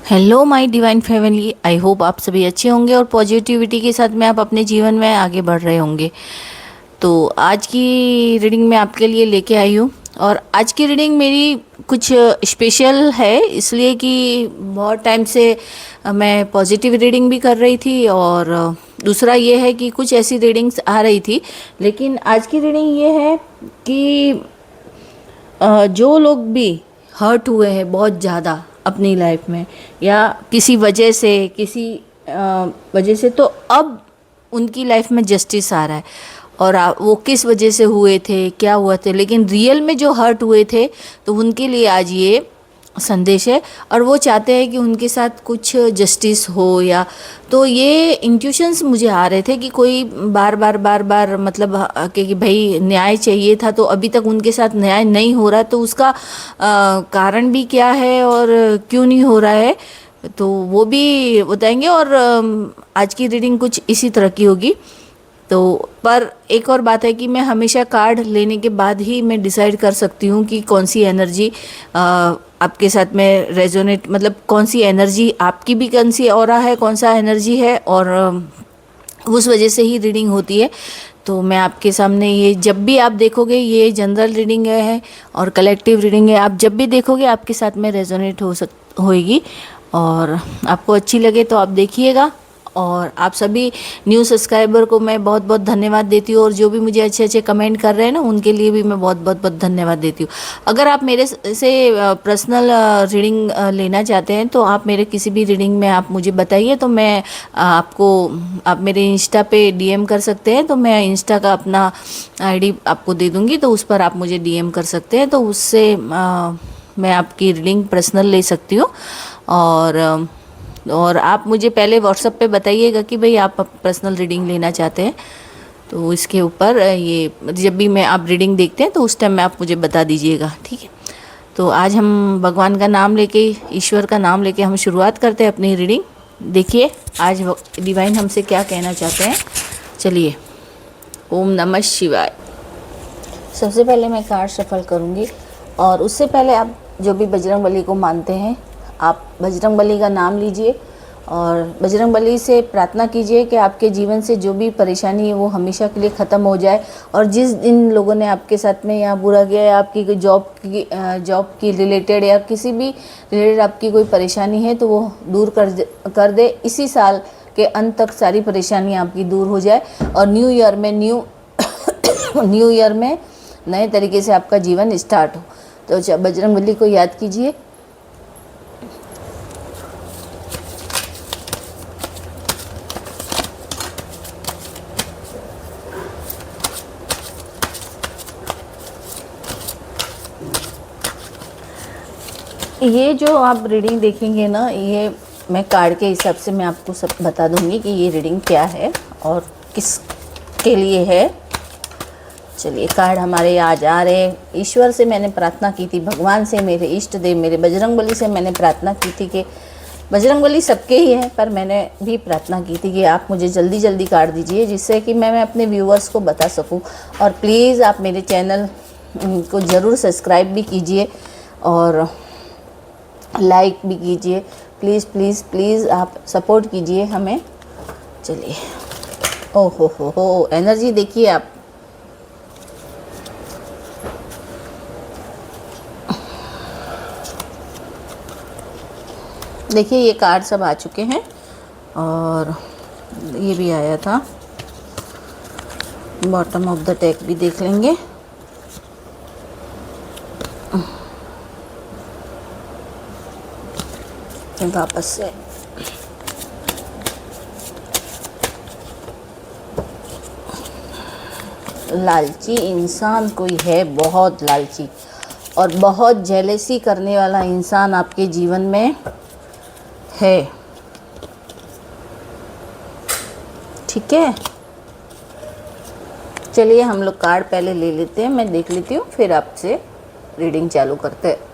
Hello my divine family, I hope आप सभी अच्छे होंगे और पॉजिटिविटी के साथ में आप अपने जीवन में आगे बढ़ रहे होंगे। तो आज की रीडिंग मैं आपके लिए लेके आई हूँ और आज की रीडिंग मेरी कुछ स्पेशल है, इसलिए कि बहुत टाइम से मैं पॉजिटिव रीडिंग भी कर रही थी और दूसरा ये है कि कुछ ऐसी रीडिंग्स आ रही थी। लेकिन आज की रीडिंग ये है कि जो लोग भी हर्ट हुए हैं बहुत ज़्यादा अपनी लाइफ में या किसी वजह से, तो अब उनकी लाइफ में जस्टिस आ रहा है। और वो किस वजह से हुए थे, क्या हुआ थे, लेकिन रियल में जो हर्ट हुए थे, तो उनके लिए आज ये संदेश है। और वो चाहते हैं कि उनके साथ कुछ जस्टिस हो, या तो ये इंट्यूशंस मुझे आ रहे थे कि कोई बार बार मतलब कि भाई न्याय चाहिए था, तो अभी तक उनके साथ न्याय नहीं हो रहा, तो उसका कारण भी क्या है और क्यों नहीं हो रहा है, तो वो भी बताएंगे। और आज की रीडिंग कुछ इसी तरह की होगी। तो पर एक और बात है कि मैं हमेशा कार्ड लेने के बाद ही मैं डिसाइड कर सकती हूँ कि कौन सी एनर्जी आपके साथ में रेजोनेट, मतलब कौन सी एनर्जी आपकी भी, कौन सी ऑरा है, कौन सा एनर्जी है, और उस वजह से ही रीडिंग होती है। तो मैं आपके सामने ये जब भी आप देखोगे, ये जनरल रीडिंग है और कलेक्टिव रीडिंग है, आप जब भी देखोगे आपके साथ में रेजोनेट होएगी। और आपको अच्छी लगे तो आप देखिएगा। और आप सभी न्यू सब्सक्राइबर को मैं बहुत बहुत धन्यवाद देती हूँ, और जो भी मुझे अच्छे अच्छे कमेंट कर रहे हैं ना, उनके लिए भी मैं बहुत बहुत बहुत धन्यवाद देती हूँ। अगर आप मेरे से पर्सनल रीडिंग लेना चाहते हैं, तो आप मेरे किसी भी रीडिंग में आप मुझे बताइए, तो मैं आप मेरे इंस्टा पे डीएम कर सकते हैं। तो मैं इंस्टा का अपना आईडी आपको दे दूँगी, तो उस पर आप मुझे डीएम कर सकते हैं, तो उससे मैं आपकी रीडिंग पर्सनल ले सकती हूँ। और आप मुझे पहले व्हाट्सएप पे बताइएगा कि भाई आप पर्सनल रीडिंग लेना चाहते हैं, तो इसके ऊपर ये जब भी मैं आप रीडिंग देखते हैं तो उस टाइम में आप मुझे बता दीजिएगा, ठीक है। तो आज हम भगवान का नाम लेके, ईश्वर का नाम लेके हम शुरुआत करते हैं अपनी रीडिंग। देखिए आज डिवाइन हमसे क्या कहना चाहते हैं। चलिए, ओम नमः शिवाय। सबसे पहले मैं कार्ड शफल करूँगी, और उससे पहले आप जो भी बजरंगबली को मानते हैं, आप बजरंगबली का नाम लीजिए और बजरंगबली से प्रार्थना कीजिए कि आपके जीवन से जो भी परेशानी है वो हमेशा के लिए ख़त्म हो जाए। और जिस इन लोगों ने आपके साथ में या बुरा किया, या आपकी कोई जॉब की रिलेटेड या किसी भी रिलेटेड आपकी कोई परेशानी है, तो वो दूर कर दे। इसी साल के अंत तक सारी परेशानी आपकी दूर हो जाए, और न्यू ईयर में न्यू ईयर में नए तरीके से आपका जीवन स्टार्ट हो। तो बजरंगबली को याद कीजिए। ये जो आप रीडिंग देखेंगे ना, ये मैं कार्ड के हिसाब से मैं आपको सब बता दूंगी कि ये रीडिंग क्या है और किस के लिए है। चलिए, कार्ड हमारे आज आ रहे हैं। ईश्वर से मैंने प्रार्थना की थी, भगवान से, मेरे इष्ट देव, मेरे बजरंगबली से मैंने प्रार्थना की थी कि बजरंगबली सबके ही हैं, पर मैंने भी प्रार्थना की थी कि आप मुझे जल्दी जल्दी कार्ड दीजिए, जिससे कि मैं अपने व्यूअर्स को बता सकूं। और प्लीज़ आप मेरे चैनल को ज़रूर सब्सक्राइब भी कीजिए और लाइक भी कीजिए। प्लीज़ प्लीज़ प्लीज़ आप सपोर्ट कीजिए हमें। चलिए, ओ हो एनर्जी देखिए आप। देखिए, ये कार्ड सब आ चुके हैं और ये भी आया था। बॉटम ऑफ द डेक भी देख लेंगे। वापस से लालची इंसान कोई है, बहुत लालची और बहुत जेलेसी करने वाला इंसान आपके जीवन में है, ठीक है। चलिए, हम लोग कार्ड पहले ले लेते हैं, मैं देख लेती हूँ, फिर आपसे रीडिंग चालू करते हैं।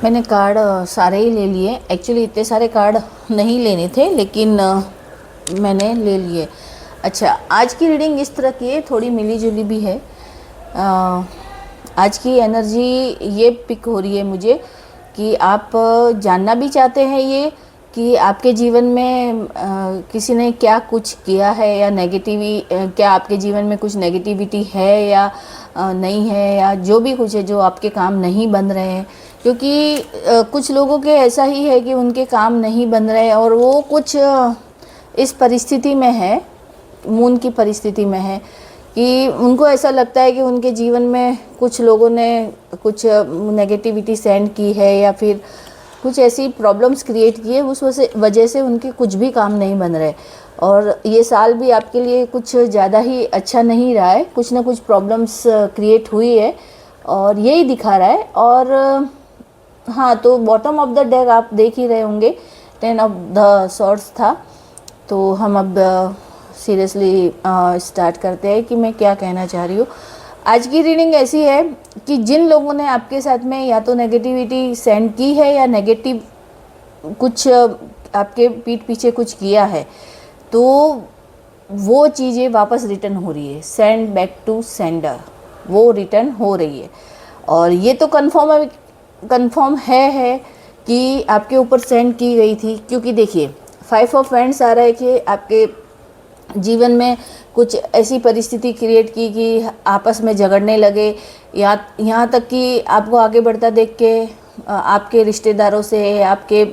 मैंने कार्ड सारे ही ले लिए। एक्चुअली इतने सारे कार्ड नहीं लेने थे, लेकिन मैंने ले लिए। अच्छा, आज की रीडिंग इस तरह की है, थोड़ी मिली जुली भी है। आज की एनर्जी ये पिक हो रही है मुझे कि आप जानना भी चाहते हैं ये कि आपके जीवन में किसी ने क्या कुछ किया है या क्या आपके जीवन में कुछ नेगेटिविटी है या नहीं है, या जो भी कुछ है जो आपके काम नहीं बन रहे हैं। क्योंकि कुछ लोगों के ऐसा ही है कि उनके काम नहीं बन रहे और वो कुछ इस परिस्थिति में है, मून की परिस्थिति में है कि उनको ऐसा लगता है कि उनके जीवन में कुछ लोगों ने कुछ नेगेटिविटी सेंड की है या फिर कुछ ऐसी प्रॉब्लम्स क्रिएट की है, उस वजह से उनके कुछ भी काम नहीं बन रहे। और ये साल भी आपके लिए कुछ ज़्यादा ही अच्छा नहीं रहा है, कुछ ना कुछ प्रॉब्लम्स क्रिएट हुई है और यही दिखा रहा है। और हाँ, तो बॉटम ऑफ द डेक आप देख ही रहे होंगे, 10 ऑफ द सॉर्ड्स था। तो हम अब सीरियसली स्टार्ट करते हैं कि मैं क्या कहना चाह रही हूँ। आज की रीडिंग ऐसी है कि जिन लोगों ने आपके साथ में या तो नेगेटिविटी सेंड की है या नेगेटिव कुछ आपके पीठ पीछे कुछ किया है, तो वो चीज़ें वापस रिटर्न हो रही है। सेंड बैक टू सेंडर, वो रिटर्न हो रही है। और ये तो कंफर्म है कि आपके ऊपर सेंड की गई थी। क्योंकि देखिए 5 ऑफ वैंड्स आ रहा है कि आपके जीवन में कुछ ऐसी परिस्थिति क्रिएट की कि आपस में झगड़ने लगे, या यहाँ तक कि आपको आगे बढ़ता देख के आपके रिश्तेदारों से आपके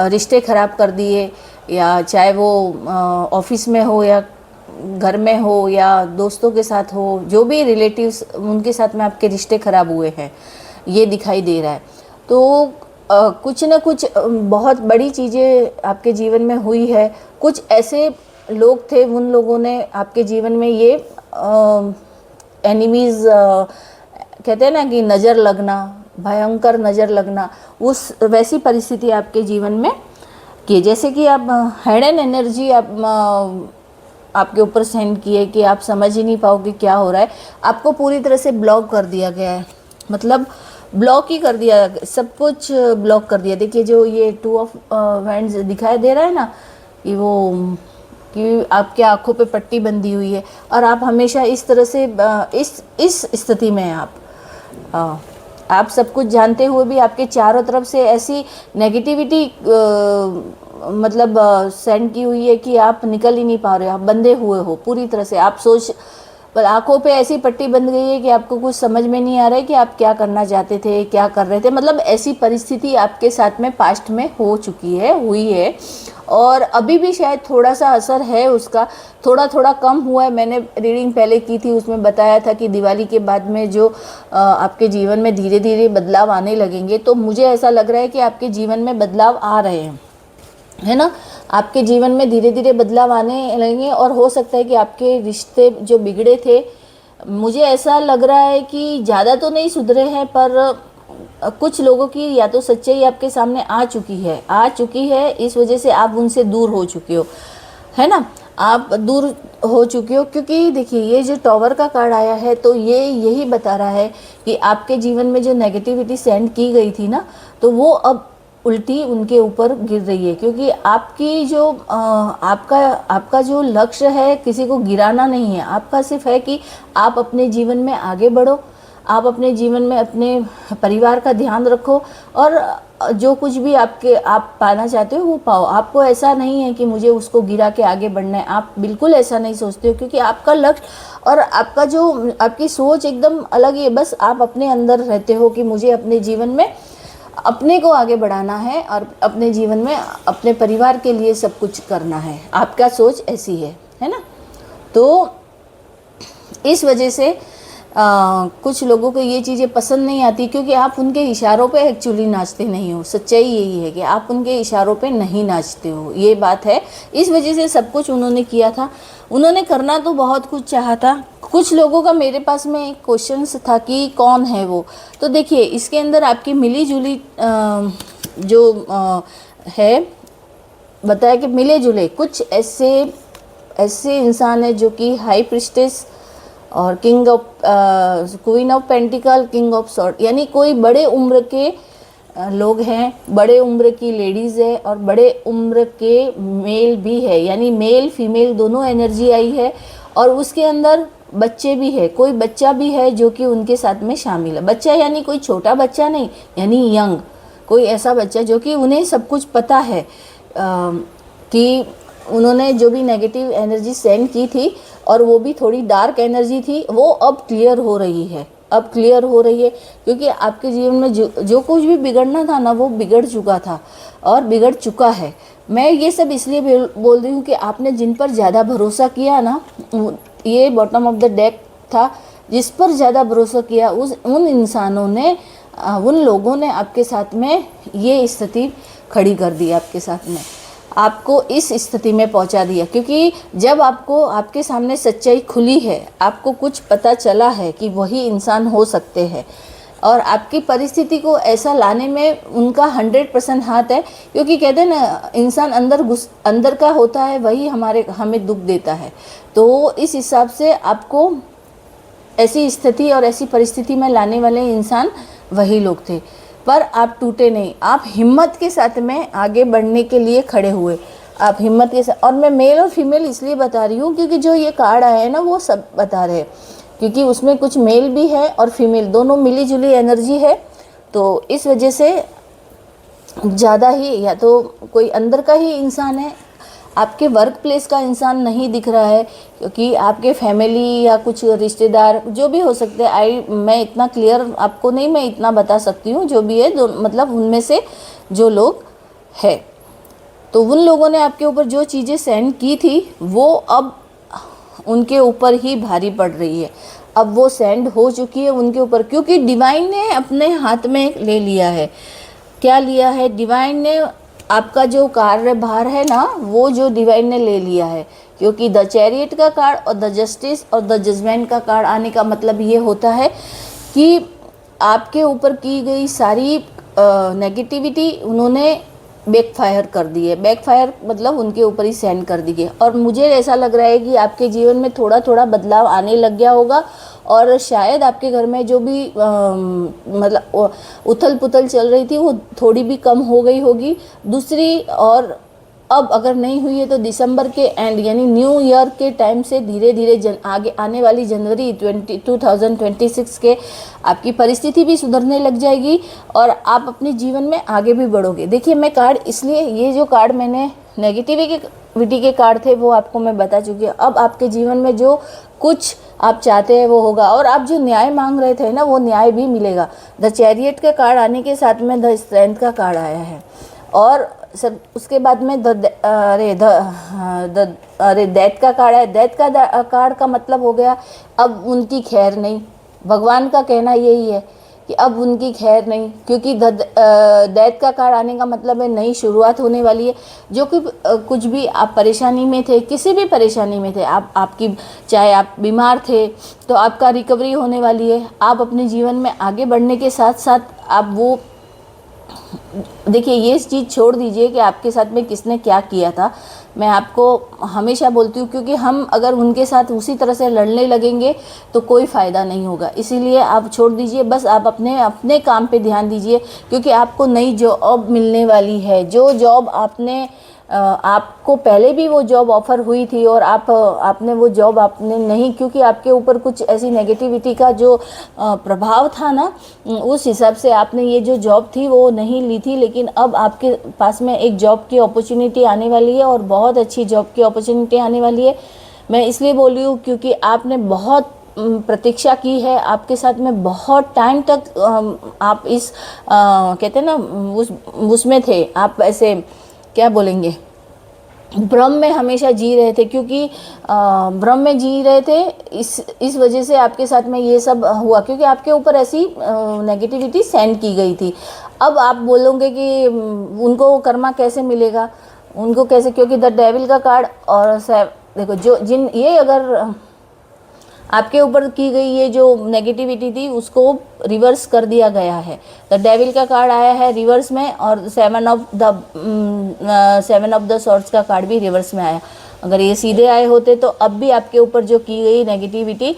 रिश्ते ख़राब कर दिए, या चाहे वो ऑफिस में हो या घर में हो या दोस्तों के साथ हो, जो भी रिलेटिव्स उनके साथ में आपके रिश्ते ख़राब हुए हैं, ये दिखाई दे रहा है। तो कुछ ना कुछ बहुत बड़ी चीज़ें आपके जीवन में हुई है। कुछ ऐसे लोग थे, उन लोगों ने आपके जीवन में ये एनिमीज़ कहते हैं ना कि नज़र लगना, भयंकर नज़र लगना, उस वैसी परिस्थिति आपके जीवन में की। जैसे कि आप हिडन एनर्जी आपके ऊपर सेंड किए कि आप समझ ही नहीं पाओगे क्या हो रहा है। आपको पूरी तरह से ब्लॉक कर दिया गया है, मतलब ब्लॉक ही कर दिया, सब कुछ ब्लॉक कर दिया। देखिए जो ये 2 ऑफ वैंड्स दिखाई दे रहा है ना, कि आपके आँखों पे पट्टी बंधी हुई है और आप हमेशा इस तरह से इस स्थिति में हैं। आप सब कुछ जानते हुए भी आपके चारों तरफ से ऐसी नेगेटिविटी मतलब सेंड की हुई है कि आप निकल ही नहीं पा रहे हो, आप बंधे हुए हो पूरी तरह से। आप पर आँखों पे ऐसी पट्टी बंध गई है कि आपको कुछ समझ में नहीं आ रहा है कि आप क्या करना चाहते थे, क्या कर रहे थे। मतलब ऐसी परिस्थिति आपके साथ में पास्ट में हो चुकी है, हुई है, और अभी भी शायद थोड़ा सा असर है उसका, थोड़ा थोड़ा कम हुआ है। मैंने रीडिंग पहले की थी, उसमें बताया था कि दिवाली के बाद में जो आपके जीवन में धीरे धीरे बदलाव आने लगेंगे। तो मुझे ऐसा लग रहा है कि आपके जीवन में बदलाव आ रहे हैं, है ना। आपके जीवन में धीरे धीरे बदलाव आने लगेंगे और हो सकता है कि आपके रिश्ते जो बिगड़े थे, मुझे ऐसा लग रहा है कि ज़्यादा तो नहीं सुधरे हैं, पर कुछ लोगों की या तो सच्चाई आपके सामने आ चुकी है, इस वजह से आप उनसे दूर हो चुके हो, है ना। आप दूर हो चुके हो क्योंकि देखिए ये जो टॉवर का कार्ड आया है, तो ये यही बता रहा है कि आपके जीवन में जो नेगेटिविटी सेंड की गई थी ना, तो वो अब उल्टी उनके ऊपर गिर रही है। क्योंकि आपकी जो आपका जो लक्ष्य है किसी को गिराना नहीं है, आपका सिर्फ है कि आप अपने जीवन में आगे बढ़ो, आप अपने जीवन में अपने परिवार का ध्यान रखो और जो कुछ भी आप पाना चाहते हो वो पाओ। आपको ऐसा नहीं है कि मुझे उसको गिरा के आगे बढ़ना है, आप बिल्कुल ऐसा नहीं सोचते हो, क्योंकि आपका लक्ष्य और आपकी सोच एकदम अलग ही है। बस आप अपने अंदर रहते हो कि मुझे अपने जीवन में अपने को आगे बढ़ाना है और अपने जीवन में अपने परिवार के लिए सब कुछ करना है। आपका सोच ऐसी है ना। तो इस वजह से कुछ लोगों को ये चीज़ें पसंद नहीं आती, क्योंकि आप उनके इशारों पे एक्चुअली नाचते नहीं हो। सच्चाई यही है कि आप उनके इशारों पे नहीं नाचते हो, ये बात है। इस वजह से सब कुछ उन्होंने किया था, उन्होंने करना तो बहुत कुछ चाहा था। कुछ लोगों का मेरे पास में एक क्वेश्चन था कि कौन है वो। तो देखिए इसके अंदर आपकी मिली जुली है, बताया कि मिले जुले कुछ ऐसे इंसान है जो कि हाई प्रिस्टेस और queen of pentacle, king of sword, यानी कोई बड़े उम्र के लोग हैं, बड़े उम्र की लेडीज़ है और बड़े उम्र के मेल भी है, यानी मेल फीमेल दोनों एनर्जी आई है। और उसके अंदर बच्चे भी है, कोई बच्चा भी है जो कि उनके साथ में शामिल है। बच्चा यानी कोई छोटा बच्चा नहीं, यानी यंग, कोई ऐसा बच्चा जो कि उन्हें सब कुछ पता है कि उन्होंने जो भी नेगेटिव एनर्जी सेंड की थी और वो भी थोड़ी डार्क एनर्जी थी, वो अब क्लियर हो रही है, अब क्लियर हो रही है, क्योंकि आपके जीवन में जो कुछ भी बिगड़ना था ना, वो बिगड़ चुका था और बिगड़ चुका है। मैं ये सब इसलिए बोल रही हूँ कि आपने जिन पर ज़्यादा भरोसा किया ना, ये बॉटम ऑफ द डेक था, जिस पर ज़्यादा भरोसा किया उन इंसानों ने, उन लोगों ने आपके साथ में ये स्थिति खड़ी कर दी, आपके साथ में आपको इस स्थिति में पहुंचा दिया। क्योंकि जब आपको आपके सामने सच्चाई खुली है, आपको कुछ पता चला है कि वही इंसान हो सकते हैं, और आपकी परिस्थिति को ऐसा लाने में उनका 100% हाथ है। क्योंकि कहते हैं ना, इंसान अंदर का होता है, वही हमें दुख देता है। तो इस हिसाब से आपको ऐसी स्थिति और ऐसी परिस्थिति में लाने वाले इंसान वही लोग थे, पर आप टूटे नहीं, आप हिम्मत के साथ में आगे बढ़ने के लिए खड़े हुए, आप हिम्मत के साथ। और मैं मेल और फीमेल इसलिए बता रही हूँ क्योंकि जो ये कार्ड आया है ना, वो सब बता रहे हैं, क्योंकि उसमें कुछ मेल भी है और फीमेल, दोनों मिली जुली एनर्जी है। तो इस वजह से ज़्यादा ही, या तो कोई अंदर का ही इंसान है, आपके वर्क प्लेस का इंसान नहीं दिख रहा है, क्योंकि आपके फैमिली या कुछ रिश्तेदार जो भी हो सकते हैं, मैं इतना क्लियर आपको नहीं, मैं इतना बता सकती हूँ, जो भी है मतलब उनमें से जो लोग है, तो उन लोगों ने आपके ऊपर जो चीज़ें सेंड की थी वो अब उनके ऊपर ही भारी पड़ रही है। अब वो सेंड हो चुकी है उनके ऊपर, क्योंकि डिवाइन ने अपने हाथ में ले लिया है। क्या लिया है? डिवाइन ने आपका जो कार्यभार है ना, वो जो डिवाइन ने ले लिया है। क्योंकि द चैरियट का कार्ड और द जस्टिस और द जजमेंट का कार्ड आने का मतलब ये होता है कि आपके ऊपर की गई सारी नेगेटिविटी उन्होंने बैकफायर कर दी है। बैकफायर मतलब उनके ऊपर ही सेंड कर दी है। और मुझे ऐसा लग रहा है कि आपके जीवन में थोड़ा थोड़ा बदलाव आने लग गया होगा, और शायद आपके घर में जो भी मतलब उथल पुथल चल रही थी वो थोड़ी भी कम हो गई होगी। दूसरी, और अब अगर नहीं हुई है तो दिसंबर के एंड यानी न्यू ईयर के टाइम से धीरे धीरे आगे आने वाली जनवरी 2026 के आपकी परिस्थिति भी सुधरने लग जाएगी और आप अपने जीवन में आगे भी बढ़ोगे। देखिए, मैं कार्ड इसलिए, ये जो कार्ड मैंने नेगेटिविटी के कार्ड थे वो आपको मैं बता चुकी हूँ। अब आपके जीवन में जो कुछ आप चाहते हैं वो होगा, और आप जो न्याय मांग रहे थे ना, वो न्याय भी मिलेगा। द चैरियट का कार्ड आने के साथ में द स्ट्रेंथ का कार्ड आया है, और सब उसके बाद में डेथ का कार्ड है। डेथ का कार्ड का मतलब हो गया अब उनकी खैर नहीं। भगवान का कहना यही है कि अब उनकी खैर नहीं, क्योंकि डेथ का कार्ड आने का मतलब है नई शुरुआत होने वाली है। जो कि कुछ भी आप परेशानी में थे, किसी भी परेशानी में थे, आपकी चाहे आप बीमार थे तो आपका रिकवरी होने वाली है। आप अपने जीवन में आगे बढ़ने के साथ साथ आप वो देखिए, ये चीज़ छोड़ दीजिए कि आपके साथ में किसने क्या किया था। मैं आपको हमेशा बोलती हूँ, क्योंकि हम अगर उनके साथ उसी तरह से लड़ने लगेंगे तो कोई फ़ायदा नहीं होगा। इसीलिए आप छोड़ दीजिए, बस आप अपने काम पे ध्यान दीजिए, क्योंकि आपको नई जॉब मिलने वाली है। जो जॉब आपको पहले भी वो जॉब ऑफ़र हुई थी और आपने वो जॉब आपने नहीं, क्योंकि आपके ऊपर कुछ ऐसी नेगेटिविटी का जो प्रभाव था ना, उस हिसाब से आपने ये जो जॉब थी वो नहीं ली थी। लेकिन अब आपके पास में एक जॉब की अपॉर्चुनिटी आने वाली है, और बहुत अच्छी जॉब की अपॉर्चुनिटी आने वाली है। मैं इसलिए बोल रही हूँ क्योंकि आपने बहुत प्रतीक्षा की है, आपके साथ में बहुत टाइम तक आप इस कहते हैं ना उसमें थे, आप ऐसे क्या बोलेंगे, भ्रम में हमेशा जी रहे थे। क्योंकि भ्रम में जी रहे थे, इस वजह से आपके साथ में ये सब हुआ, क्योंकि आपके ऊपर ऐसी नेगेटिविटी सेंड की गई थी। अब आप बोलोगे कि उनको कर्मा कैसे मिलेगा, उनको कैसे, क्योंकि द डेविल का कार्ड और देखो ये अगर आपके ऊपर की गई ये जो नेगेटिविटी थी उसको रिवर्स कर दिया गया है। द डेविल का कार्ड आया है रिवर्स में, और सेवन ऑफ द सॉर्ड्स का कार्ड भी रिवर्स में आया। अगर ये सीधे आए होते तो अब भी आपके ऊपर जो की गई नेगेटिविटी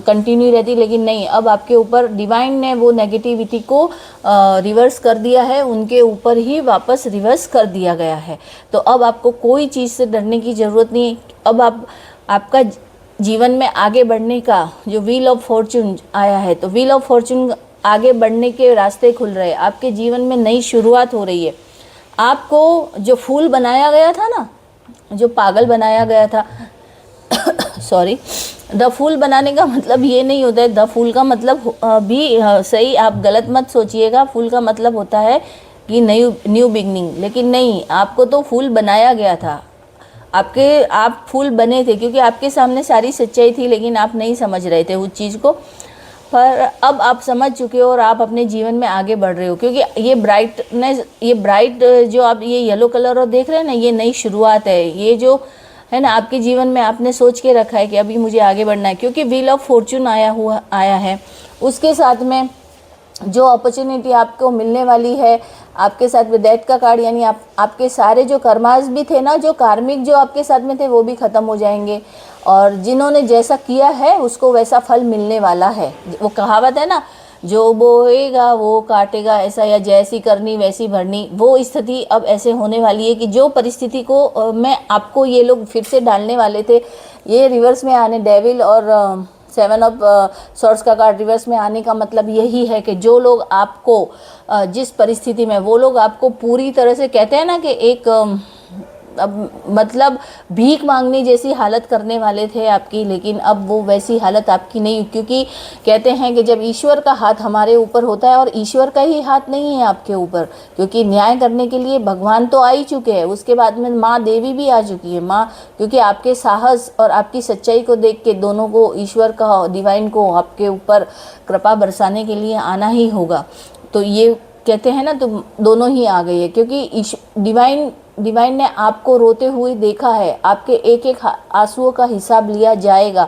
कंटिन्यू रहती, लेकिन नहीं, अब आपके ऊपर डिवाइन ने वो नेगेटिविटी को रिवर्स कर दिया है, उनके ऊपर ही वापस रिवर्स कर दिया गया है। तो अब आपको कोई चीज़ से डरने की ज़रूरत नहीं। अब आपका जीवन में आगे बढ़ने का जो व्हील ऑफ फॉर्चून आया है, तो व्हील ऑफ फॉर्चून आगे बढ़ने के रास्ते खुल रहे हैं, आपके जीवन में नई शुरुआत हो रही है। आपको जो फूल बनाया गया था ना, जो पागल बनाया गया था सॉरी, द फूल बनाने का मतलब ये नहीं होता है, द फूल का मतलब भी सही, आप गलत मत सोचिएगा। फूल का मतलब होता है कि न्यू बिगनिंग, लेकिन नहीं, आपको तो फूल बनाया गया था। आप फूल बने थे क्योंकि आपके सामने सारी सच्चाई थी, लेकिन आप नहीं समझ रहे थे उस चीज़ को। पर अब आप समझ चुके हो और आप अपने जीवन में आगे बढ़ रहे हो, क्योंकि ये ब्राइटनेस, ये ब्राइट जो आप ये येलो कलर और देख रहे हैं ना, ये नई शुरुआत है। ये जो है ना, आपके जीवन में आपने सोच के रखा है कि अभी मुझे आगे बढ़ना है, क्योंकि व्हील ऑफ फॉर्चून आया है। उसके साथ में जो अपॉर्चुनिटी आपको मिलने वाली है, आपके साथ में डेथ का कार्ड, यानी आपके सारे जो कर्मास भी थे ना, जो कार्मिक जो आपके साथ में थे, वो भी ख़त्म हो जाएंगे। और जिन्होंने जैसा किया है उसको वैसा फल मिलने वाला है। वो कहावत है ना, जो बोएगा वो काटेगा, ऐसा, या जैसी करनी वैसी भरनी, वो स्थिति अब ऐसे होने वाली है कि जो परिस्थिति को मैं आपको ये लोग फिर से डालने वाले थे, ये रिवर्स में आने, डेविल और 7 ऑफ सॉर्ड्स का कार्ड रिवर्स में आने का मतलब यही है कि जो लोग आपको जिस परिस्थिति में, वो लोग आपको पूरी तरह से, कहते हैं ना कि एक अब मतलब भीख मांगने जैसी हालत करने वाले थे आपकी, लेकिन अब वो वैसी हालत आपकी नहीं, क्योंकि कहते हैं कि जब ईश्वर का हाथ हमारे ऊपर होता है, और ईश्वर का ही हाथ नहीं है आपके ऊपर, क्योंकि न्याय करने के लिए भगवान तो आ ही चुके हैं, उसके बाद में माँ देवी भी आ चुकी है, माँ, क्योंकि आपके साहस और आपकी सच्चाई को देख के दोनों को, ईश्वर का, डिवाइन को आपके ऊपर कृपा बरसाने के लिए आना ही होगा। तो ये कहते हैं ना, तो दोनों ही आ गई है, क्योंकि डिवाइन ने आपको रोते हुए देखा है, आपके एक एक आंसुओं का हिसाब लिया जाएगा।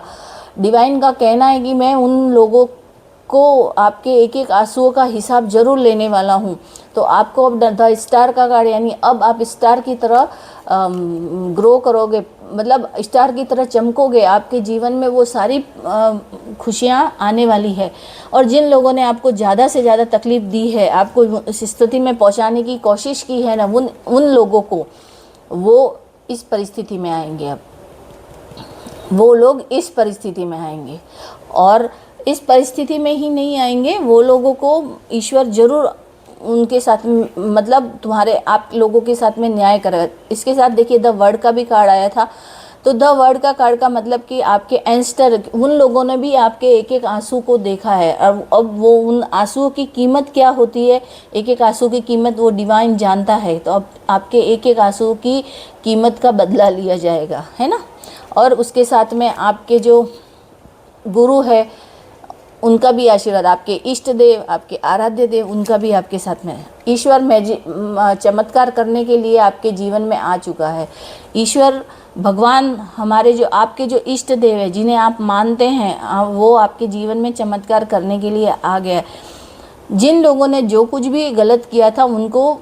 डिवाइन का कहना है कि मैं उन लोगों को आपके एक एक आंसुओं का हिसाब जरूर लेने वाला हूँ। तो आपको अब द स्टार का कार्ड, यानी अब आप स्टार की तरह ग्रो करोगे, मतलब स्टार की तरह चमकोगे। आपके जीवन में वो सारी खुशियाँ आने वाली है। और जिन लोगों ने आपको ज़्यादा से ज़्यादा तकलीफ़ दी है, आपको इस स्थिति में पहुंचाने की कोशिश की है ना, उन लोगों को, वो इस परिस्थिति में आएंगे। अब वो लोग इस परिस्थिति में आएंगे, और इस परिस्थिति में ही नहीं आएंगे, वो लोगों को ईश्वर जरूर उनके साथ में, मतलब तुम्हारे, आप लोगों के साथ में न्याय करेगा। इसके साथ देखिए द वर्ड का भी कार्ड आया था, तो द वर्ड का कार्ड का मतलब कि आपके एंस्टर, उन लोगों ने भी आपके एक एक आंसू को देखा है। अब वो उन आंसुओं की कीमत क्या होती है, एक एक आंसू की कीमत वो डिवाइन जानता है। तो अब आपके एक एक आंसू की कीमत का बदला लिया जाएगा, है ना। और उसके साथ में आपके जो गुरु है, उनका भी आशीर्वाद, आपके इष्ट देव, आपके आराध्य देव, उनका भी आपके साथ में है। ईश्वर चमत्कार करने के लिए आपके जीवन में आ चुका है। ईश्वर भगवान, हमारे जो आपके जो इष्ट देव है, जिन्हें आप मानते हैं, वो आपके जीवन में चमत्कार करने के लिए आ गया है। जिन लोगों ने जो कुछ भी गलत किया था, उनको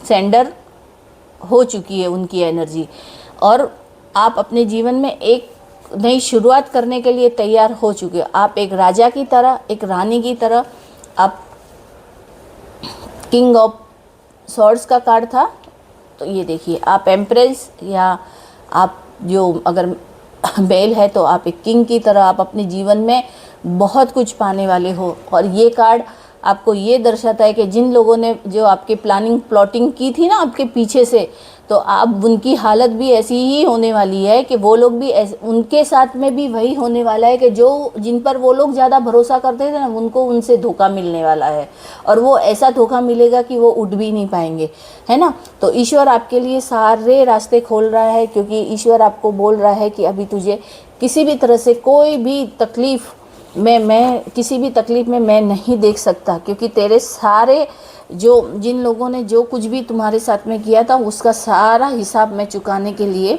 सेंडर हो चुकी है उनकी एनर्जी, और आप अपने जीवन में एक नई शुरुआत करने के लिए तैयार हो चुके हो। आप एक राजा की तरह, एक रानी की तरह, आप किंग ऑफ सॉर्ड्स का कार्ड था, तो ये देखिए आप एम्प्रेस, या आप जो अगर मेल है तो आप एक किंग की तरह, आप अपने जीवन में बहुत कुछ पाने वाले हो। और ये कार्ड आपको ये दर्शाता है कि जिन लोगों ने जो आपके प्लॉटिंग की थी ना आपके पीछे से, तो आप उनकी हालत भी ऐसी ही होने वाली है कि वो लोग भी उनके साथ में भी वही होने वाला है कि जो जिन पर वो लोग ज़्यादा भरोसा करते थे ना, उनको उनसे धोखा मिलने वाला है। और वो ऐसा धोखा मिलेगा कि वो उठ भी नहीं पाएंगे, है ना। तो ईश्वर आपके लिए सारे रास्ते खोल रहा है, क्योंकि ईश्वर आपको बोल रहा है कि अभी तुझे किसी भी तरह से कोई भी तकलीफ़ मैं किसी भी तकलीफ़ में मैं नहीं देख सकता, क्योंकि तेरे सारे जिन लोगों ने जो कुछ भी तुम्हारे साथ में किया था, उसका सारा हिसाब मैं चुकाने के लिए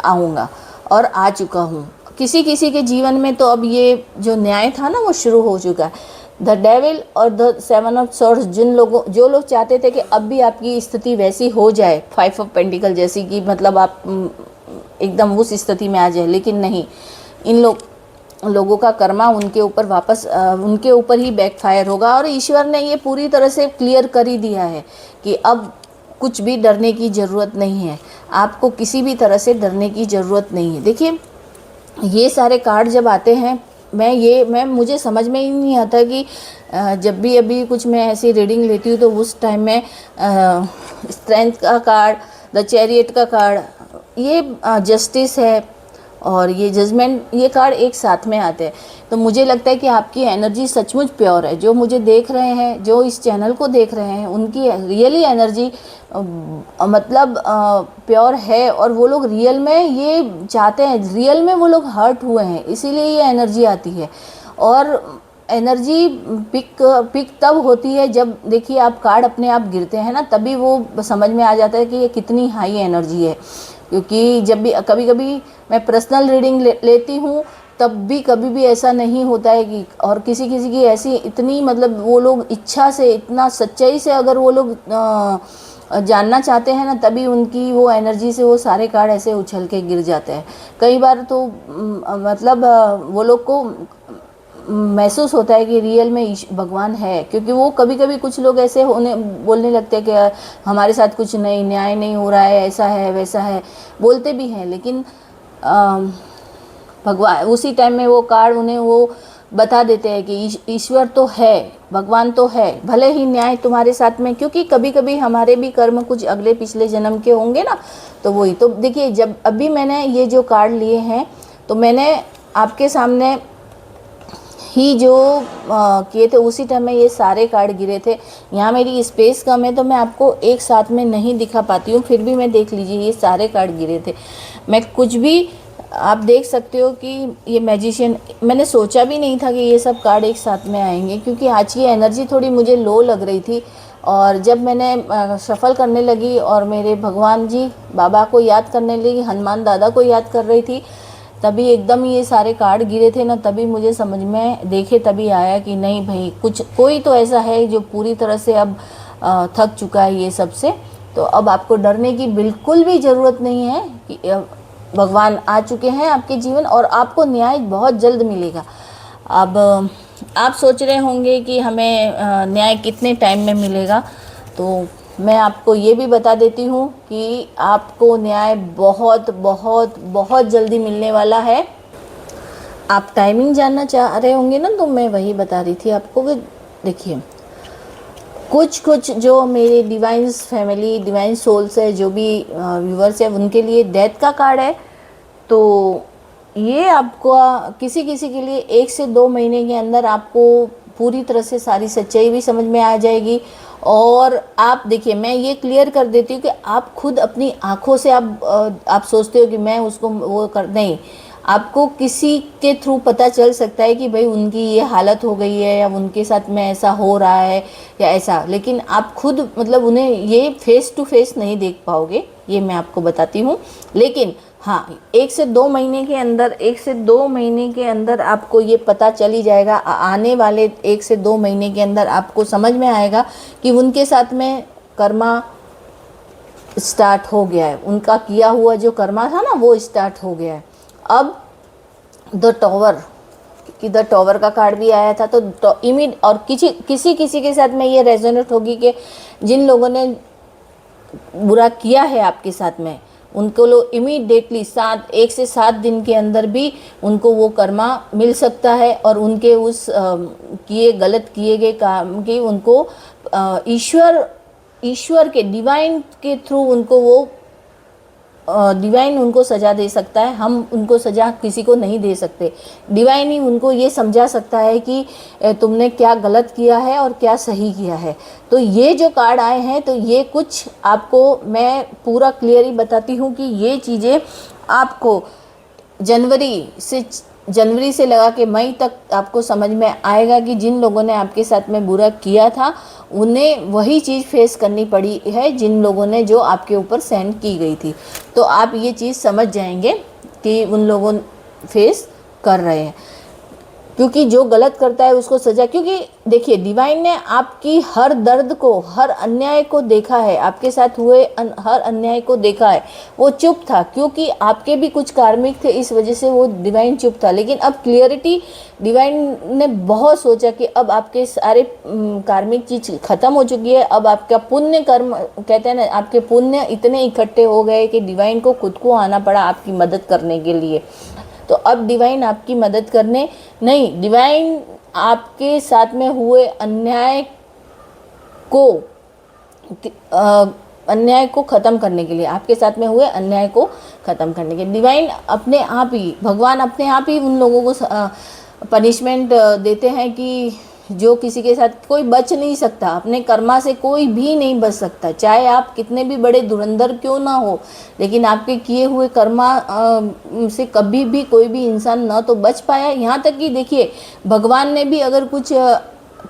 आऊँगा, और आ चुका हूँ। किसी किसी के जीवन में तो अब ये जो न्याय था ना, वो शुरू हो चुका है। द डेविल और द 7 ऑफ सॉर्ड्स, जो लोग चाहते थे कि अब भी आपकी स्थिति वैसी हो जाए, 5 ऑफ पेंटिकल जैसी, कि मतलब आप एकदम उस स्थिति में आ जाए, लेकिन नहीं, इन लोगों का कर्मा उनके ऊपर वापस उनके ऊपर ही बैकफायर होगा। और ईश्वर ने ये पूरी तरह से क्लियर कर ही दिया है कि अब कुछ भी डरने की ज़रूरत नहीं है, आपको किसी भी तरह से डरने की ज़रूरत नहीं है। देखिए ये सारे कार्ड जब आते हैं, मैं मुझे समझ में ही नहीं आता कि जब भी अभी कुछ मैं ऐसी रीडिंग लेती हूँ तो उस टाइम में स्ट्रेंथ का कार्ड, द चैरियट का कार्ड, ये जस्टिस है और ये जजमेंट, ये कार्ड एक साथ में आते हैं। तो मुझे लगता है कि आपकी एनर्जी सचमुच प्योर है। जो मुझे देख रहे हैं, जो इस चैनल को देख रहे हैं, उनकी रियली एनर्जी मतलब प्योर है और वो लोग रियल में ये चाहते हैं, रियल में वो लोग हर्ट हुए हैं, इसीलिए ये एनर्जी आती है। और एनर्जी पिक तब होती है जब देखिए आप कार्ड अपने आप गिरते हैं ना, तभी वो समझ में आ जाता है कि ये कितनी हाई एनर्जी है। क्योंकि जब भी कभी कभी मैं पर्सनल रीडिंग लेती हूँ, तब भी कभी भी ऐसा नहीं होता है कि, और किसी किसी की ऐसी इतनी मतलब वो लोग इच्छा से, इतना सच्चाई से अगर वो लोग जानना चाहते हैं ना, तभी उनकी वो एनर्जी से वो सारे कार्ड ऐसे उछल के गिर जाते हैं। कई बार तो मतलब वो लोग को महसूस होता है कि रियल में भगवान है। क्योंकि वो कभी कभी कुछ लोग ऐसे बोलने लगते हैं कि हमारे साथ कुछ नहीं, न्याय नहीं हो रहा है, ऐसा है वैसा है, बोलते भी हैं। लेकिन भगवान उसी टाइम में वो कार्ड उन्हें वो बता देते हैं कि ईश्वर तो है, भगवान तो है, भले ही न्याय तुम्हारे साथ में। क्योंकि कभी कभी हमारे भी कर्म कुछ अगले पिछले जन्म के होंगे ना, तो वही तो देखिए, जब अभी मैंने ये जो कार्ड लिए हैं तो मैंने आपके सामने ही जो किए थे, उसी टाइम में ये सारे कार्ड गिरे थे। यहाँ मेरी स्पेस कम है तो मैं आपको एक साथ में नहीं दिखा पाती हूँ, फिर भी मैं देख लीजिए ये सारे कार्ड गिरे थे। मैं कुछ भी आप देख सकते हो कि ये मैजिशियन, मैंने सोचा भी नहीं था कि ये सब कार्ड एक साथ में आएंगे, क्योंकि आज की एनर्जी थोड़ी मुझे लो लग रही थी। और जब मैंने शफल करने लगी और मेरे भगवान जी बाबा को याद करने लगी, हनुमान दादा को याद कर रही थी, तभी एकदम ये सारे कार्ड गिरे थे ना, तभी मुझे समझ में देखे तभी आया कि नहीं भाई, कुछ कोई तो ऐसा है जो पूरी तरह से अब थक चुका है ये सब से। तो अब आपको डरने की बिल्कुल भी ज़रूरत नहीं है कि भगवान आ चुके हैं आपके जीवन और आपको न्याय बहुत जल्द मिलेगा। अब आप सोच रहे होंगे कि हमें न्याय कितने टाइम में मिलेगा, तो मैं आपको ये भी बता देती हूँ कि आपको न्याय बहुत बहुत बहुत जल्दी मिलने वाला है। आप टाइमिंग जानना चाह रहे होंगे ना, तो मैं वही बता रही थी आपको कि देखिए, कुछ जो मेरे डिवाइन्स फैमिली, डिवाइन सोल्स है, जो भी व्यूवर्स है, उनके लिए डेथ का कार्ड है। तो ये आपको किसी किसी के लिए 1 से 2 महीने के अंदर आपको पूरी तरह से सारी सच्चाई भी समझ में आ जाएगी। और आप देखिए, मैं ये क्लियर कर देती हूँ कि आप खुद अपनी आँखों से आप सोचते हो कि मैं उसको वो कर, नहीं, आपको किसी के थ्रू पता चल सकता है कि भाई उनकी ये हालत हो गई है या उनके साथ में ऐसा हो रहा है या ऐसा, लेकिन आप खुद मतलब उन्हें ये फेस टू फेस नहीं देख पाओगे, ये मैं आपको बताती हूँ। लेकिन हाँ, 1 से 2 महीने के अंदर, 1 से 2 महीने के अंदर आपको ये पता चल ही जाएगा। आने वाले 1 से 2 महीने के अंदर आपको समझ में आएगा कि उनके साथ में कर्मा स्टार्ट हो गया है, उनका किया हुआ जो कर्मा था ना वो स्टार्ट हो गया है। अब द टॉवर, कि द टॉवर का कार्ड भी आया था, तो इमीड और किसी किसी के साथ में ये रेजोनेट होगी कि जिन लोगों ने बुरा किया है आपके साथ में, उनको लोग इमीडिएटली 1 से 7 दिन के अंदर भी उनको वो कर्मा मिल सकता है। और उनके उस गलत किए गए काम की उनको ईश्वर के डिवाइन के थ्रू उनको वो डिवाइन उनको सजा दे सकता है। हम उनको सजा किसी को नहीं दे सकते, डिवाइन ही उनको ये समझा सकता है कि तुमने क्या गलत किया है और क्या सही किया है। तो ये जो कार्ड आए हैं, तो ये कुछ आपको मैं पूरा क्लियर ही बताती हूँ कि ये चीज़ें आपको जनवरी से लगा के मई तक आपको समझ में आएगा कि जिन लोगों ने आपके साथ में बुरा किया था, उन्हें वही चीज़ फेस करनी पड़ी है जिन लोगों ने जो आपके ऊपर सेंड की गई थी। तो आप ये चीज़ समझ जाएंगे कि उन लोगों फेस कर रहे हैं, क्योंकि जो गलत करता है उसको सजा। क्योंकि देखिए, डिवाइन ने आपकी हर दर्द को, हर अन्याय को देखा है, आपके साथ हुए हर अन्याय को देखा है। वो चुप था क्योंकि आपके भी कुछ कार्मिक थे, इस वजह से वो डिवाइन चुप था। लेकिन अब क्लियरिटी, डिवाइन ने बहुत सोचा कि अब आपके सारे कार्मिक चीज खत्म हो चुकी है। अब आपका पुण्य कर्म, कहते हैं ना, आपके पुण्य इतने इकट्ठे हो गए कि डिवाइन को खुद को आना पड़ा आपकी मदद करने के लिए। तो अब डिवाइन आपकी मदद करने नहीं, डिवाइन आपके साथ में हुए को अन्याय को ख़त्म करने के लिए, आपके साथ में हुए अन्याय को ख़त्म करने के लिए डिवाइन अपने आप ही, भगवान अपने आप ही उन लोगों को पनिशमेंट देते हैं कि जो किसी के साथ कोई बच नहीं सकता, अपने कर्मा से कोई भी नहीं बच सकता, चाहे आप कितने भी बड़े धुरंधर क्यों ना हो, लेकिन आपके किए हुए कर्मा से कभी भी कोई भी इंसान ना तो बच पाया। यहाँ तक कि देखिए, भगवान ने भी अगर कुछ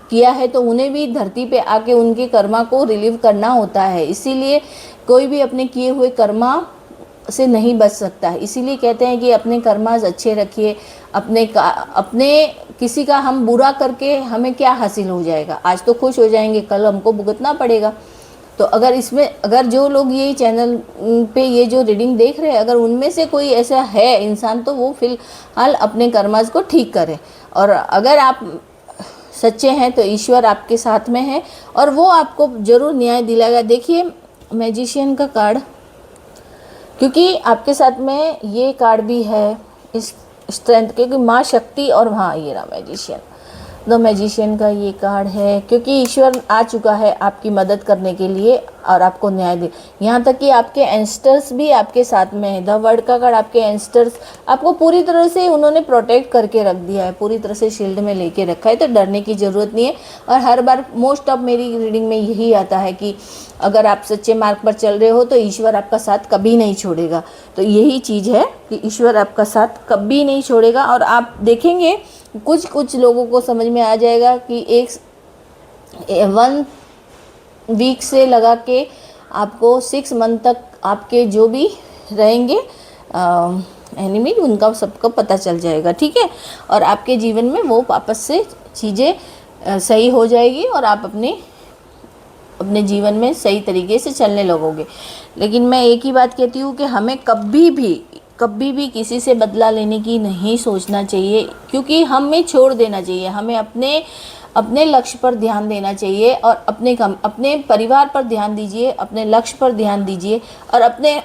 किया है तो उन्हें भी धरती पे आके उनके कर्मा को रिलीव करना होता है, इसीलिए कोई भी अपने किए हुए कर्मा से नहीं बच सकता है। इसीलिए कहते हैं कि अपने कर्मास अच्छे रखिए, अपने किसी का हम बुरा करके हमें क्या हासिल हो जाएगा, आज तो खुश हो जाएंगे, कल हमको भुगतना पड़ेगा। तो अगर इसमें, अगर जो लोग ये चैनल पे ये जो रीडिंग देख रहे हैं, अगर उनमें से कोई ऐसा है इंसान, तो वो फिलहाल अपने कर्मास को ठीक करें। और अगर आप सच्चे हैं तो ईश्वर आपके साथ में है और वो आपको ज़रूर न्याय दिलाएगा। देखिए मैजिशियन का कार्ड, क्योंकि आपके साथ में ये कार्ड भी है इस स्ट्रेंथ, क्योंकि माँ शक्ति और हाँ ये रहा मैजिशियन, द मैजिशियन का ये कार्ड है, क्योंकि ईश्वर आ चुका है आपकी मदद करने के लिए और आपको न्याय दे। यहाँ तक कि आपके एंस्टर्स भी आपके साथ में है, द वर्ड का कार्ड, आपके एंस्टर्स आपको पूरी तरह से उन्होंने प्रोटेक्ट करके रख दिया है, पूरी तरह से शील्ड में लेके रखा है, तो डरने की ज़रूरत नहीं है। और हर बार मोस्ट ऑफ मेरी रीडिंग में यही आता है कि अगर आप सच्चे मार्ग पर चल रहे हो तो ईश्वर आपका साथ कभी नहीं छोड़ेगा। तो यही चीज़ है कि ईश्वर आपका साथ कभी नहीं छोड़ेगा। और आप देखेंगे कुछ लोगों को समझ में आ जाएगा कि 1 वीक से लगा के आपको 6 मंथ तक आपके जो भी रहेंगे एनिमी, उनका सबको पता चल जाएगा, ठीक है। और आपके जीवन में वो वापस से चीज़ें सही हो जाएगी और आप अपने जीवन में सही तरीके से चलने लगोगे। लेकिन मैं एक ही बात कहती हूँ कि हमें कभी भी किसी से बदला लेने की नहीं सोचना चाहिए, क्योंकि हमें छोड़ देना चाहिए, हमें अपने लक्ष्य पर ध्यान देना चाहिए और अपने परिवार पर ध्यान दीजिए, अपने लक्ष्य पर ध्यान दीजिए और अपने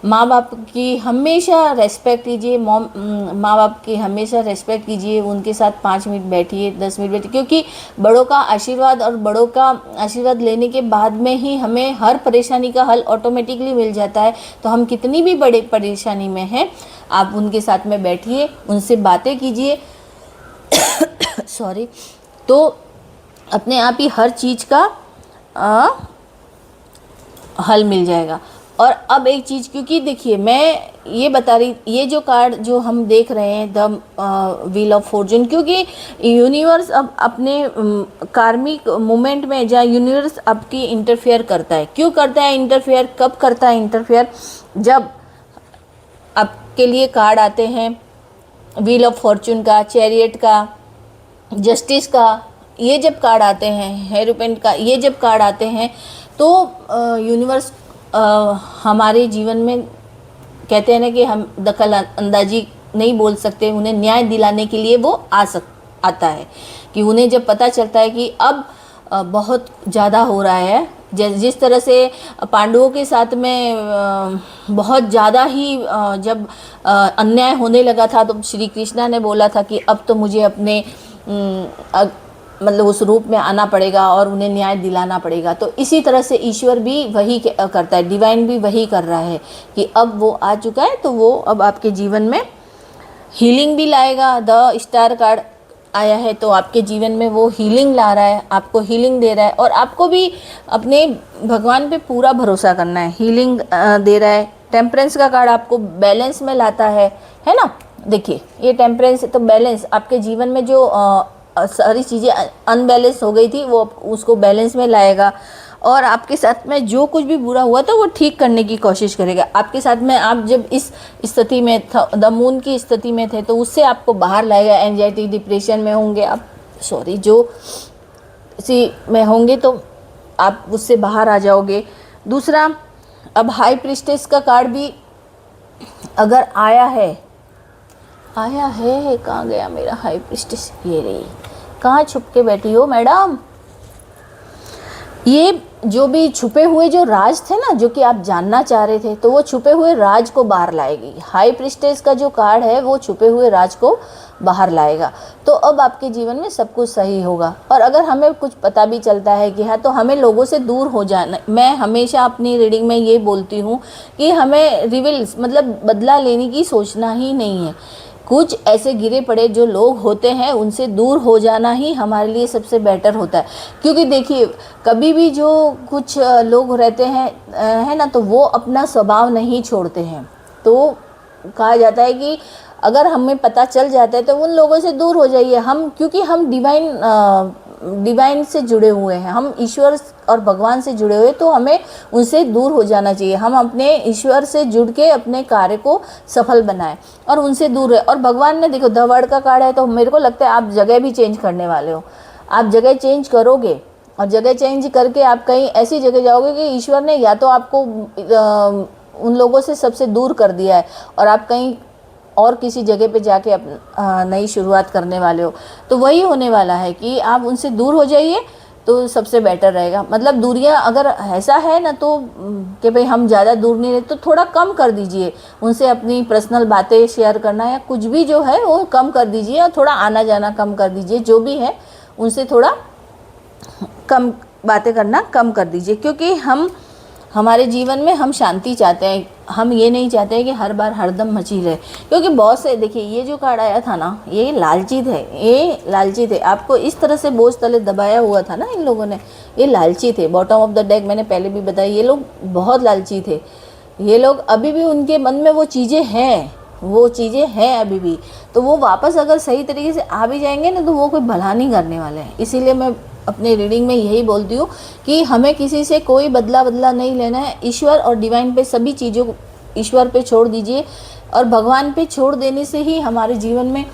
माँ बाप की हमेशा रेस्पेक्ट कीजिए। माँ बाप की हमेशा रेस्पेक्ट कीजिए, उनके साथ 5 मिनट बैठिए, 10 मिनट बैठिए, क्योंकि बड़ों का आशीर्वाद और बड़ों का आशीर्वाद लेने के बाद में ही हमें हर परेशानी का हल ऑटोमेटिकली मिल जाता है। तो हम कितनी भी बड़े परेशानी में हैं, आप उनके साथ में बैठिए, उनसे बातें कीजिए तो अपने आप ही हर चीज़ का हल मिल जाएगा। और अब एक चीज़, क्योंकि देखिए मैं ये बता रही, ये जो कार्ड जो हम देख रहे हैं द व्हील ऑफ फॉर्चून, क्योंकि यूनिवर्स अब अपने कार्मिक मूवमेंट में, जहाँ यूनिवर्स आपकी इंटरफेयर करता है, क्यों करता है इंटरफेयर, कब करता है इंटरफेयर, जब आपके लिए कार्ड आते हैं व्हील ऑफ फॉर्चून का, चैरियट का, जस्टिस का, ये जब कार्ड आते हैं, हेरोपेंट का, ये जब कार्ड आते हैं तो यूनिवर्स हमारे जीवन में कहते हैं ना कि हम दखल अंदाजी नहीं बोल सकते, उन्हें न्याय दिलाने के लिए वो आता है कि उन्हें जब पता चलता है कि अब बहुत ज़्यादा हो रहा है, जिस तरह से पांडवों के साथ में बहुत ज़्यादा ही जब अन्याय होने लगा था, तो श्री कृष्णा ने बोला था कि अब तो मुझे अपने मतलब उस रूप में आना पड़ेगा और उन्हें न्याय दिलाना पड़ेगा। तो इसी तरह से ईश्वर भी वही करता है, डिवाइन भी वही कर रहा है कि अब वो आ चुका है, तो वो अब आपके जीवन में हीलिंग भी लाएगा। द स्टार कार्ड आया है तो आपके जीवन में वो हीलिंग ला रहा है, आपको हीलिंग दे रहा है और आपको भी अपने भगवान पे पूरा भरोसा करना है, हीलिंग दे रहा है। टेम्परेंस का कार्ड आपको बैलेंस में लाता है ना। देखिए ये टेम्परेंस, तो बैलेंस, आपके जीवन में जो सारी चीज़ें अनबैलेंस हो गई थी वो उसको बैलेंस में लाएगा और आपके साथ में जो कुछ भी बुरा हुआ था वो ठीक करने की कोशिश करेगा। आपके साथ में आप जब इस स्थिति में था, द मून की स्थिति में थे, तो उससे आपको बाहर लाएगा। एंजाइटी, डिप्रेशन में होंगे आप, जो इसी में होंगे तो आप उससे बाहर आ जाओगे। दूसरा, अब हाई प्रीस्टेस का कार्ड भी अगर आया है, कहाँ गया मेरा हाई प्रीस्टेस, ये रही, कहाँ छुप के बैठी हो मैडम। ये जो भी छुपे हुए जो राज थे ना, जो कि आप जानना चाह रहे थे, तो वो छुपे हुए राज को बाहर लाएगी। हाई प्रिस्टेस का जो कार्ड है वो छुपे हुए राज को बाहर लाएगा। तो अब आपके जीवन में सब कुछ सही होगा। और अगर हमें कुछ पता भी चलता है कि हाँ, तो हमें लोगों से दूर हो जाना। मैं हमेशा अपनी रीडिंग में ये बोलती हूँ कि हमें रिविल्स मतलब बदला लेने की सोचना ही नहीं है। कुछ ऐसे गिरे पड़े जो लोग होते हैं उनसे दूर हो जाना ही हमारे लिए सबसे बेटर होता है। क्योंकि देखिए, कभी भी जो कुछ लोग रहते हैं है ना, तो वो अपना स्वभाव नहीं छोड़ते हैं। तो कहा जाता है कि अगर हमें पता चल जाता है तो उन लोगों से दूर हो जाइए। हम क्योंकि हम डिवाइन से जुड़े हुए हैं, हम ईश्वर और भगवान से जुड़े हुए, तो हमें उनसे दूर हो जाना चाहिए। हम अपने ईश्वर से जुड़ के अपने कार्य को सफल बनाएं और उनसे दूर रहे। और भगवान ने देखो, द वर्ड का कार्ड है, तो मेरे को लगता है आप जगह भी चेंज करने वाले हो। आप जगह चेंज करोगे और जगह चेंज करके आप कहीं ऐसी जगह जाओगे कि ईश्वर ने या तो आपको उन लोगों से सबसे दूर कर दिया है और आप कहीं और किसी जगह पे जाके नई शुरुआत करने वाले हो। तो वही होने वाला है कि आप उनसे दूर हो जाइए तो सबसे बेटर रहेगा। मतलब दूरियां अगर ऐसा है ना, तो कि भाई हम ज़्यादा दूर नहीं रहे, तो थोड़ा कम कर दीजिए उनसे अपनी पर्सनल बातें शेयर करना या कुछ भी जो है वो कम कर दीजिए। और थोड़ा आना जाना कम कर दीजिए, जो भी है उनसे थोड़ा कम बातें करना कम कर दीजिए। क्योंकि हमारे जीवन में हम शांति चाहते हैं, हम ये नहीं चाहते हैं कि हर बार हरदम मची रहे। क्योंकि बहुत से, देखिए ये जो कार्ड आया था ना, ये लालची थे, ये लालची थे। आपको इस तरह से बोझ तले दबाया हुआ था ना इन लोगों ने, ये लालची थे। बॉटम ऑफ द डेक मैंने पहले भी बताया, ये लोग बहुत लालची थे। ये लोग अभी भी उनके मन में वो चीज़ें हैं अभी भी। तो वो वापस अगर सही तरीके से आ भी जाएंगे ना, तो वो कोई भला नहीं करने वाले हैं। इसीलिए मैं अपने रीडिंग में यही बोलती हूँ कि हमें किसी से कोई बदला नहीं लेना है। ईश्वर और डिवाइन पे सभी चीज़ों को ईश्वर पे छोड़ दीजिए और भगवान पे छोड़ देने से ही हमारे जीवन में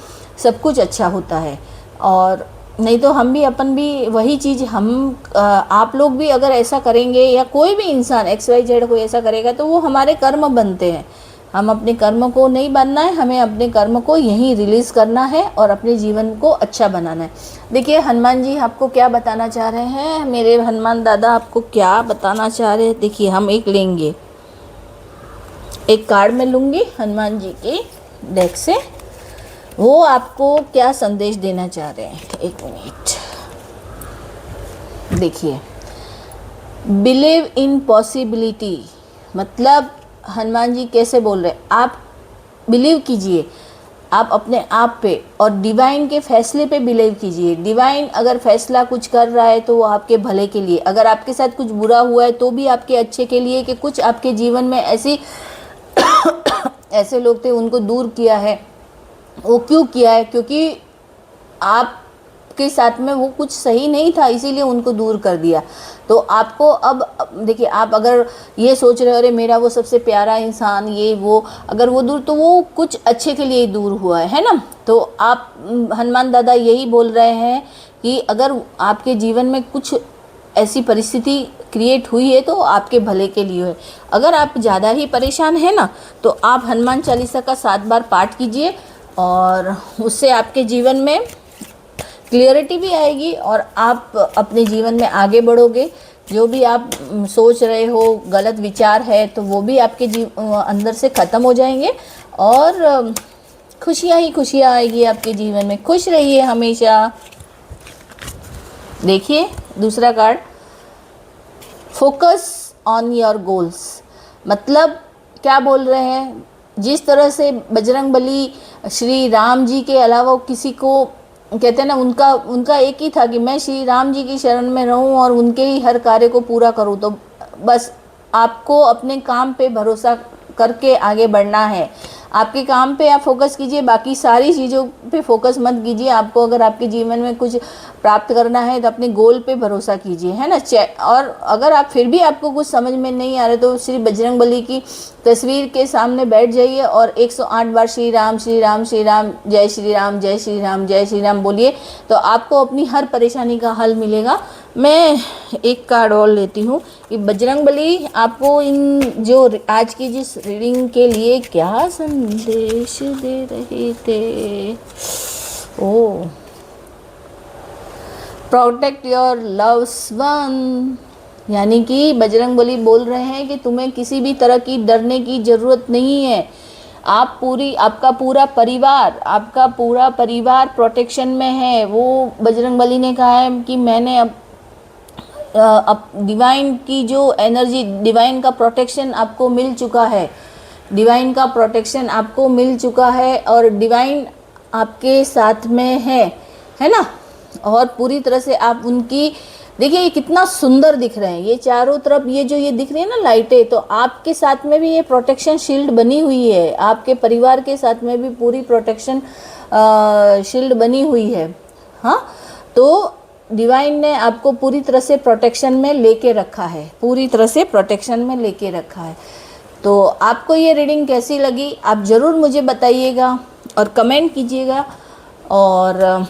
सब कुछ अच्छा होता है। और नहीं तो हम भी अपन भी वही चीज़ आप लोग भी अगर ऐसा करेंगे या कोई भी इंसान XYZ को ऐसा करेगा, तो वो हमारे कर्म बनते हैं। हम अपने कर्म को नहीं बनना है, हमें अपने कर्म को यहीं रिलीज़ करना है और अपने जीवन को अच्छा बनाना है। देखिए हनुमान जी आपको क्या बताना चाह रहे हैं, मेरे हनुमान दादा आपको क्या बताना चाह रहे हैं। देखिए हम एक लेंगे, एक कार्ड में लूँगी हनुमान जी के डेक से, वो आपको क्या संदेश देना चाह रहे हैं। एक मिनट, देखिए बिलीव इन पॉसिबिलिटी, मतलब हनुमान जी कैसे बोल रहे हैं, आप बिलीव कीजिए आप अपने आप पे और डिवाइन के फैसले पे बिलीव कीजिए। डिवाइन अगर फैसला कुछ कर रहा है तो वो आपके भले के लिए, अगर आपके साथ कुछ बुरा हुआ है तो भी आपके अच्छे के लिए, कि कुछ आपके जीवन में ऐसे लोग थे उनको दूर किया है। वो क्यों किया है? क्योंकि आपके साथ में वो कुछ सही नहीं था, इसीलिए उनको दूर कर दिया। तो आपको अब देखिए, आप अगर ये सोच रहे हो अरे मेरा वो सबसे प्यारा इंसान ये वो, अगर वो दूर, तो वो कुछ अच्छे के लिए दूर हुआ है ना। तो आप हनुमान दादा यही बोल रहे हैं कि अगर आपके जीवन में कुछ ऐसी परिस्थिति क्रिएट हुई है तो आपके भले के लिए है। अगर आप ज़्यादा ही परेशान हैं ना, तो आप हनुमान चालीसा का 7 बार पाठ कीजिए और उससे आपके जीवन में क्लियरिटी भी आएगी और आप अपने जीवन में आगे बढ़ोगे। जो भी आप सोच रहे हो गलत विचार है, तो वो भी आपके अंदर से ख़त्म हो जाएंगे और खुशियाँ ही खुशियाँ आएगी आपके जीवन में। खुश रहिए हमेशा। देखिए दूसरा card, focus on your goals, मतलब क्या बोल रहे हैं, जिस तरह से बजरंगबली श्री राम जी के अलावा किसी को कहते हैं ना, उनका एक ही था कि मैं श्री राम जी की शरण में रहूं और उनके ही हर कार्य को पूरा करूं। तो बस आपको अपने काम पे भरोसा करके आगे बढ़ना है। आपके काम पे आप फोकस कीजिए, बाकी सारी चीज़ों पे फोकस मत कीजिए। आपको अगर आपके जीवन में कुछ प्राप्त करना है तो अपने गोल पे भरोसा कीजिए, है ना। और अगर आप फिर भी आपको कुछ समझ में नहीं आ रहा, तो श्री बजरंगबली की तस्वीर के सामने बैठ जाइए और 108 बार श्री राम श्री राम श्री राम, जय श्री राम जय श्री राम जय श्री राम बोलिए, तो आपको अपनी हर परेशानी का हल मिलेगा। मैं एक कार्ड और लेती हूँ कि बजरंगबली आपको इन जो आज की जिस रीडिंग के लिए क्या संदेश दे रहे थे। प्रोटेक्ट योर लव्स वन, यानी कि बजरंगबली बोल रहे हैं कि तुम्हें किसी भी तरह की डरने की ज़रूरत नहीं है। आपका पूरा परिवार प्रोटेक्शन में है। वो बजरंगबली ने कहा है कि मैंने अब डिवाइन की जो एनर्जी, डिवाइन का प्रोटेक्शन आपको मिल चुका है, डिवाइन का प्रोटेक्शन आपको मिल चुका है और डिवाइन आपके साथ में है ना। और पूरी तरह से आप उनकी, देखिए ये कितना सुंदर दिख रहे हैं, ये चारों तरफ ये जो ये दिख रही है ना लाइटें, तो आपके साथ में भी ये प्रोटेक्शन शील्ड बनी हुई है, आपके परिवार के साथ में भी पूरी प्रोटेक्शन शील्ड बनी हुई है। हाँ, तो डिवाइन ने आपको पूरी तरह से प्रोटेक्शन में लेके रखा है, पूरी तरह से प्रोटेक्शन में लेके रखा है। तो आपको ये रीडिंग कैसी लगी आप ज़रूर मुझे बताइएगा और कमेंट कीजिएगा। और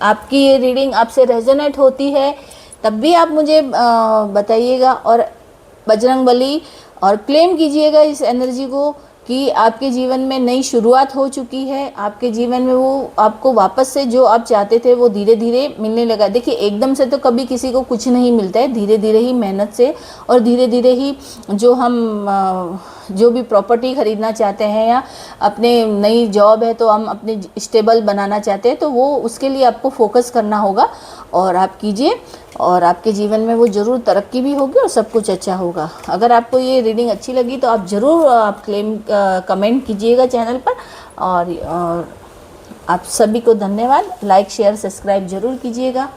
आपकी ये रीडिंग आपसे रेजोनेट होती है तब भी आप मुझे बताइएगा और बजरंगबली और क्लेम कीजिएगा इस एनर्जी को कि आपके जीवन में नई शुरुआत हो चुकी है। आपके जीवन में वो आपको वापस से जो आप चाहते थे वो धीरे धीरे मिलने लगा। देखिए एकदम से तो कभी किसी को कुछ नहीं मिलता है, धीरे धीरे ही मेहनत से और धीरे धीरे ही जो हम जो भी प्रॉपर्टी ख़रीदना चाहते हैं या अपने नई जॉब है तो हम अपने स्टेबल बनाना चाहते हैं, तो वो उसके लिए आपको फोकस करना होगा और आप कीजिए और आपके जीवन में वो ज़रूर तरक्की भी होगी और सब कुछ अच्छा होगा। अगर आपको ये रीडिंग अच्छी लगी तो आप ज़रूर आप कमेंट कीजिएगा चैनल पर। और आप सभी को धन्यवाद। लाइक शेयर सब्सक्राइब ज़रूर कीजिएगा।